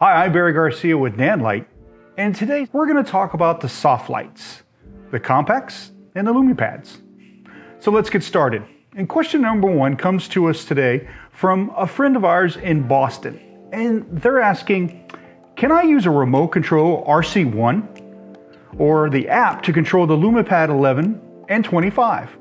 Hi, I'm Barry Garcia with Nanlite, and today we're going to talk about the soft lights, the Compacs, and the Lumipads. So let's get started. And question number one comes to us today from a friend of ours in Boston, and they're asking, can I use a remote control RC1 or the app to control the Lumipad 11 and 25?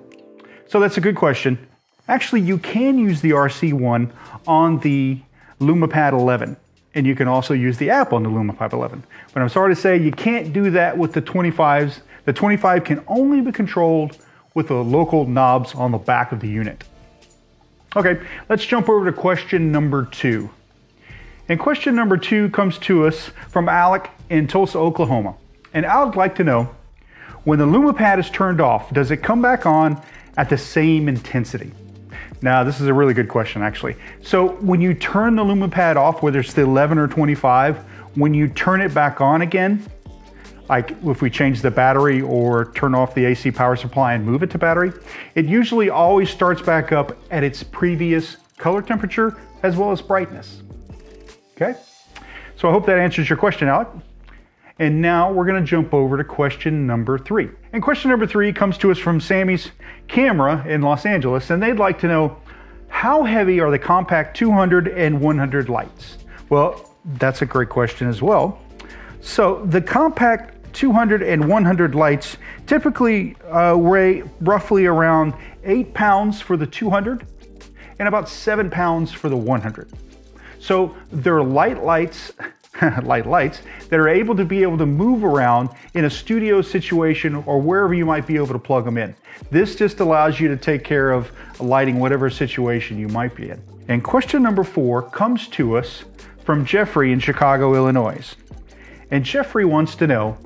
So that's a good question. Actually, you can use the RC1 on the Lumipad 11. And you can also use the app on the Lumipad 11. But I'm sorry to say you can't do that with the 25s. The 25 can only be controlled with the local knobs on the back of the unit. Okay, let's jump over to question number two. And question number two comes to us from Alec in Tulsa, Oklahoma. And Alec would like to know, when the Lumipad is turned off, does it come back on at the same intensity? Now, this is a really good question, actually. So when you turn the Lumipad off, whether it's the 11 or 25, when you turn it back on again, like if we change the battery or turn off the AC power supply and move it to battery, it usually always starts back up at its previous color temperature as well as brightness. Okay? So I hope that answers your question, Alec. And now we're going to jump over to question number three. And question number three comes to us from Sammy's Camera in Los Angeles, and they'd like to know, how heavy are the Compac 200 and 100 lights? Well, that's a great question as well. So the Compac 200 and 100 lights typically weigh roughly around 8 pounds for the 200 and about 7 pounds for the 100. So they're light lights that are able to move around in a studio situation or wherever you might be able to plug them in. This just allows you to take care of lighting whatever situation you might be in. And question number four comes to us from Jeffrey in Chicago, Illinois. And Jeffrey wants to know,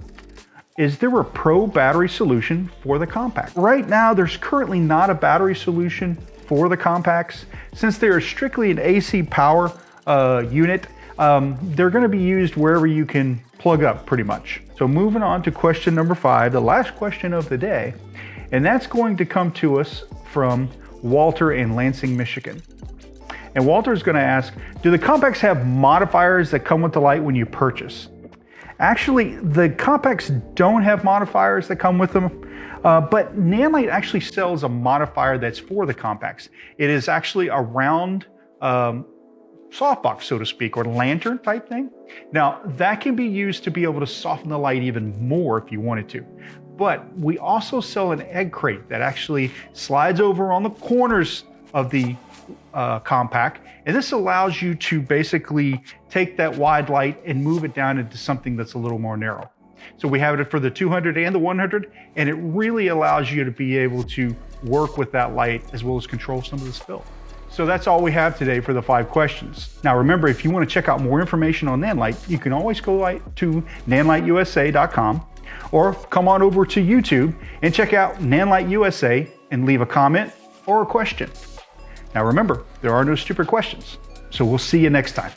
is there a pro battery solution for the Compac? Right now, there's currently not a battery solution for the Compacs. Since they are strictly an AC power unit, they're going to be used wherever you can plug up pretty much. So moving on to question number five, the last question of the day, and that's going to come to us from Walter in Lansing, Michigan. And Walter is going to ask, do the Compacs have modifiers that come with the light when you purchase? Actually, the Compacs don't have modifiers that come with them, but Nanlite actually sells a modifier that's for the Compacs. It is actually a round softbox, so to speak, or lantern type thing. Now, that can be used to be able to soften the light even more if you wanted to. But we also sell an egg crate that actually slides over on the corners of the Compac, and this allows you to basically take that wide light and move it down into something that's a little more narrow. So we have it for the 200 and the 100, and it really allows you to be able to work with that light as well as control some of the spill. So that's all we have today for the 5 questions. Now remember, if you want to check out more information on Nanlite, you can always go to nanliteusa.com or come on over to YouTube and check out Nanlite USA and leave a comment or a question. Now remember, there are no stupid questions. So we'll see you next time.